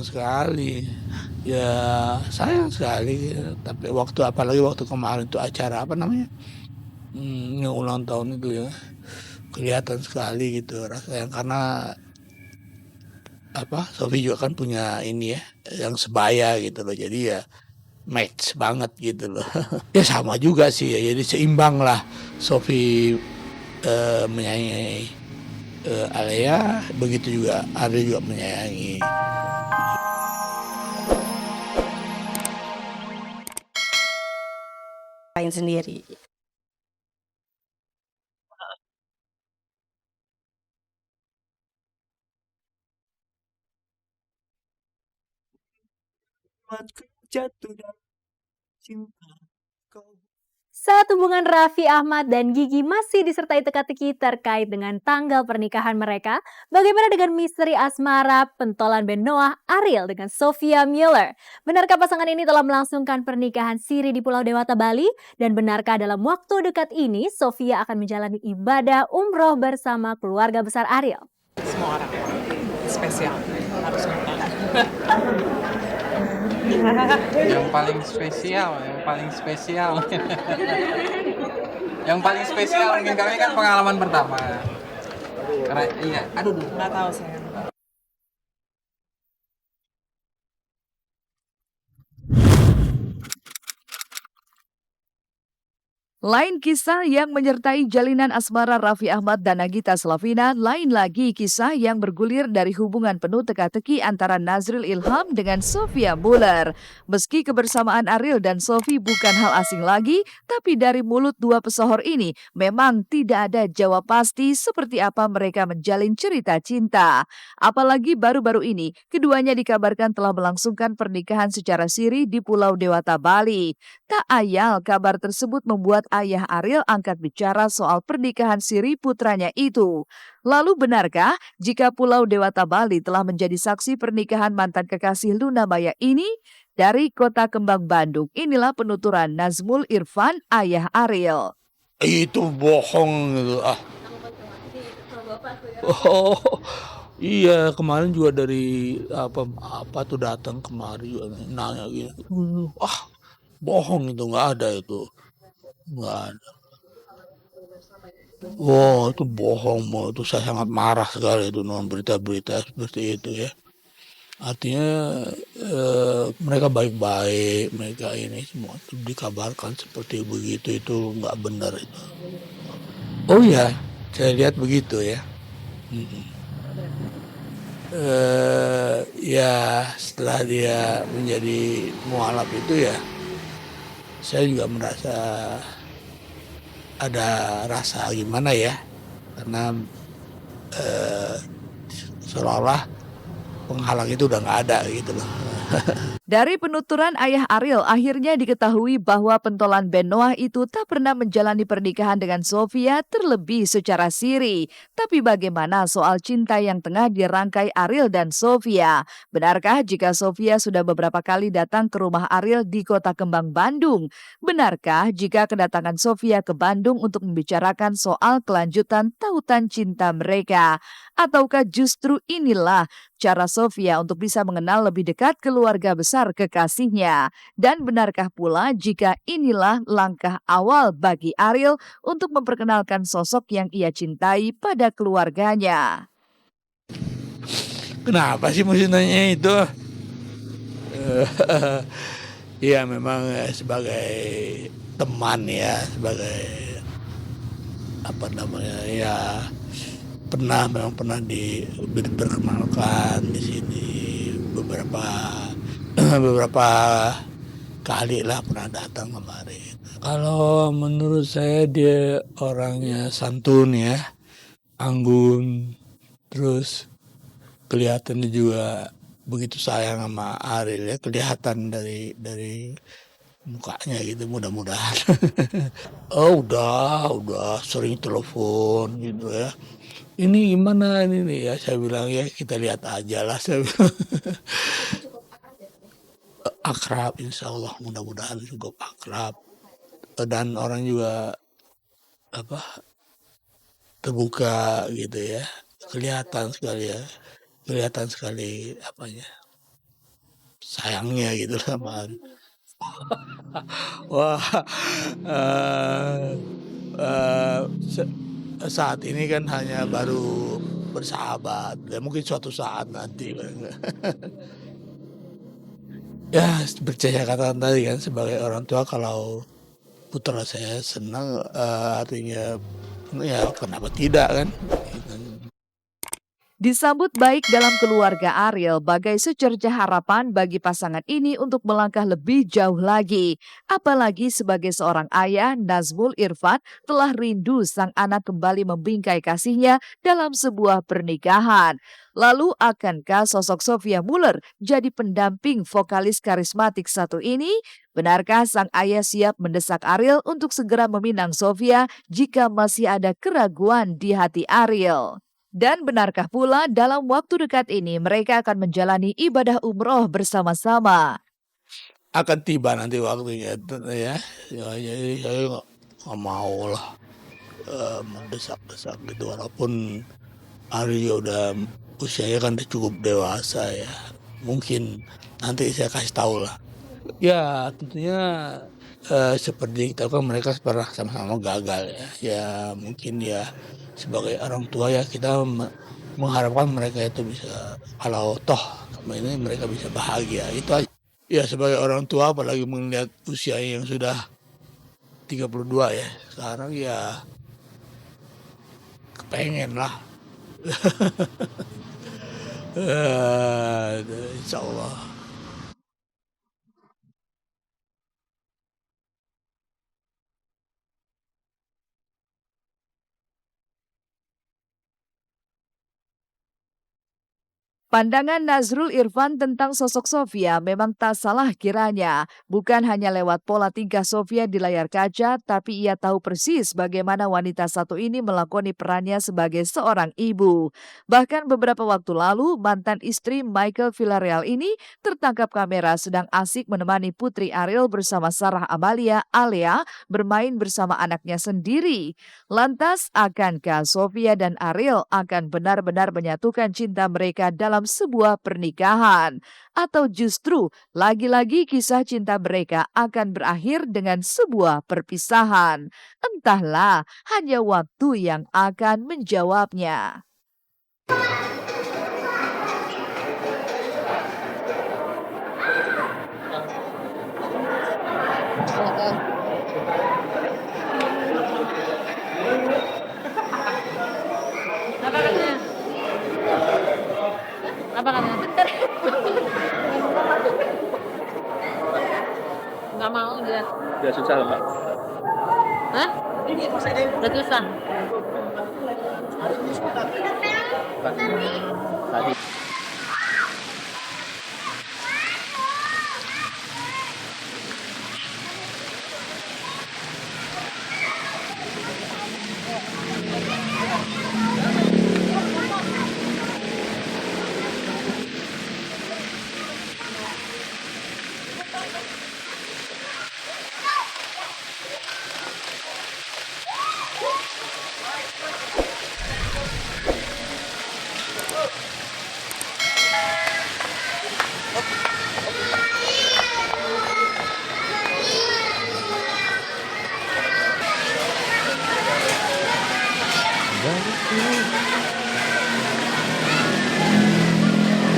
sekali. Ya sayang sekali, tapi apalagi waktu kemarin tuh acara apa namanya, yang ulang tahun itu ya, kelihatan sekali gitu rasanya karena Sofi juga kan punya ini ya, yang sebaya gitu loh, jadi ya match banget gitu loh. Ya sama juga sih ya, jadi seimbang lah Sofi menyayangi Alea, begitu juga Ariel juga menyayangi. Lain sendiri. Jatuh dalam cinta kau. Saat hubungan Raffi Ahmad dan Gigi masih disertai teka-teki terkait dengan tanggal pernikahan mereka, bagaimana dengan misteri asmara pentolan band Noah Ariel dengan Sophia Muller? Benarkah pasangan ini telah melangsungkan pernikahan siri di Pulau Dewata, Bali? Dan benarkah dalam waktu dekat ini Sophia akan menjalani ibadah umroh bersama keluarga besar Ariel? Semua orang spesial harus nonton. Yang paling spesial yang paling spesial mungkin kami kan pengalaman pertama karena iya Nggak tahu saya. Lain kisah yang menyertai jalinan asmara Raffi Ahmad dan Nagita Slavina, lain lagi kisah yang bergulir dari hubungan penuh teka-teki antara Nazril Ilham dengan Sophia Muller. Meski kebersamaan Ariel dan Sophie bukan hal asing lagi, tapi dari mulut dua pesohor ini memang tidak ada jawab pasti seperti apa mereka menjalin cerita cinta. Apalagi baru-baru ini, keduanya dikabarkan telah melangsungkan pernikahan secara siri di Pulau Dewata, Bali. Tak ayal kabar tersebut membuat ayah Ariel angkat bicara soal pernikahan siri putranya itu. Lalu benarkah jika Pulau Dewata Bali telah menjadi saksi pernikahan mantan kekasih Luna Maya ini? Dari Kota Kembang Bandung, inilah penuturan Nazmul Irfan, ayah Ariel. Itu bohong gitu. Oh, iya kemarin juga dari apa tuh datang kemari juga nanya gitu. Bohong itu, nggak ada itu. Nggak ada. Wow, itu bohong. Itu saya sangat marah sekali itu non berita-berita seperti itu ya. Artinya mereka baik-baik, mereka ini semua itu dikabarkan seperti begitu, itu nggak benar itu. Oh ya, saya lihat begitu ya. Ya setelah dia menjadi mualaf itu ya, saya juga merasa ada rasa gimana ya, karena seolah-olah penghalang itu udah nggak ada gitu loh. Dari penuturan ayah Ariel, akhirnya diketahui bahwa pentolan band Noah itu tak pernah menjalani pernikahan dengan Sophia terlebih secara siri. Tapi bagaimana soal cinta yang tengah dirangkai Ariel dan Sophia? Benarkah jika Sophia sudah beberapa kali datang ke rumah Ariel di Kota Kembang Bandung? Benarkah jika kedatangan Sophia ke Bandung untuk membicarakan soal kelanjutan tautan cinta mereka? Ataukah justru inilah cara Sophia untuk bisa mengenal lebih dekat keluarga besar kekasihnya? Dan benarkah pula jika inilah langkah awal bagi Ariel untuk memperkenalkan sosok yang ia cintai pada keluarganya? Kenapa sih mesti nanya itu? Ya memang sebagai teman ya, sebagai apa namanya ya, memang pernah diperkenalkan di sini beberapa kali lah pernah datang kemarin. Kalau menurut saya dia orangnya santun ya, anggun, terus kelihatannya juga begitu sayang sama Ariel ya, kelihatan dari mukanya gitu, mudah-mudahan. Oh udah sering telepon gitu ya. Ini gimana ini nih ya, saya bilang ya kita lihat aja lah, saya bilang. Akrab, insya Allah mudah-mudahan cukup akrab, dan orang juga terbuka gitu ya, kelihatan sekali apanya sayangnya gitu sama Ariel. Wah, eee eee, se saat ini kan hanya baru bersahabat, ya mungkin suatu saat nanti. Ya, percaya kata tadi kan, sebagai orang tua kalau putra saya senang, artinya ya kenapa tidak kan, gitu. Disambut baik dalam keluarga Ariel bagai secercah harapan bagi pasangan ini untuk melangkah lebih jauh lagi. Apalagi sebagai seorang ayah, Nazmul Irfan telah rindu sang anak kembali membingkai kasihnya dalam sebuah pernikahan. Lalu akankah sosok Sophia Muller jadi pendamping vokalis karismatik satu ini? Benarkah sang ayah siap mendesak Ariel untuk segera meminang Sophia jika masih ada keraguan di hati Ariel? Dan benarkah pula dalam waktu dekat ini mereka akan menjalani ibadah umroh bersama-sama? Akan tiba nanti waktunya ya. Jadi saya nggak maulah, mendesak-desak gitu, walaupun Ari udah usianya kan udah cukup dewasa ya. Mungkin nanti saya kasih tahu lah. Ya tentunya, seperti kita kan mereka pernah sama-sama gagal ya. Ya mungkin ya sebagai orang tua ya kita mengharapkan mereka itu bisa, kalau toh ini mereka bisa bahagia, itu aja. Ya sebagai orang tua apalagi melihat usia yang sudah 32 ya, sekarang ya kepengen lah. Insyaallah. Pandangan Nazrul Irfan tentang sosok Sophia memang tak salah kiranya. Bukan hanya lewat pola tingkah Sophia di layar kaca, tapi ia tahu persis bagaimana wanita satu ini melakoni perannya sebagai seorang ibu. Bahkan beberapa waktu lalu, mantan istri Michael Villarreal ini tertangkap kamera sedang asik menemani putri Ariel bersama Sarah Amalia Alea bermain bersama anaknya sendiri. Lantas, akankah Sophia dan Ariel akan benar-benar menyatukan cinta mereka dalam sebuah pernikahan? Atau justru lagi-lagi kisah cinta mereka akan berakhir dengan sebuah perpisahan? Entahlah, hanya waktu yang akan menjawabnya. Apa katanya? Apa katanya? Nggak mau dia. Udah susah loh, Mbak. Hah? Udah susah. Tadi.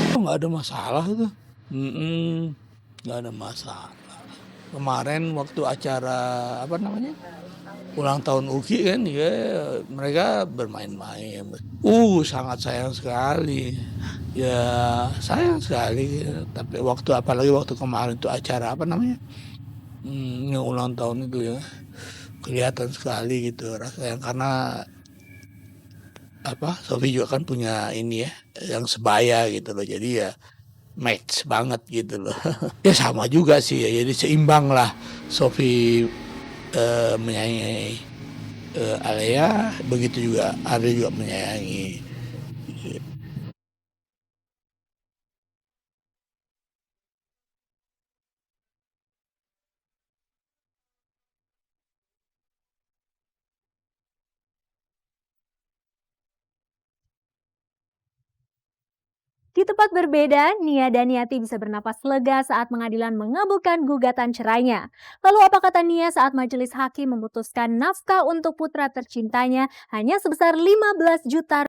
Oh, nggak ada masalah itu. Nggak ada masalah. Kemarin waktu acara apa namanya, ulang tahun UKI kan, ya mereka bermain-main. Sangat sayang sekali. Ya sayang sekali. Tapi apalagi waktu kemarin itu acara apa namanya, yang ulang tahun itu ya, kelihatan sekali gitu rasanya, karena Sophie juga kan punya ini ya, yang sebaya gitu loh, jadi ya match banget gitu loh. Ya sama juga sih ya, jadi seimbang lah. Sophie menyayangi Alea, begitu juga Ari juga menyayangi. Di tempat berbeda, Nia Daniati bisa bernapas lega saat pengadilan mengabulkan gugatan cerainya. Lalu apa kata Nia saat majelis hakim memutuskan nafkah untuk putra tercintanya hanya sebesar 15 juta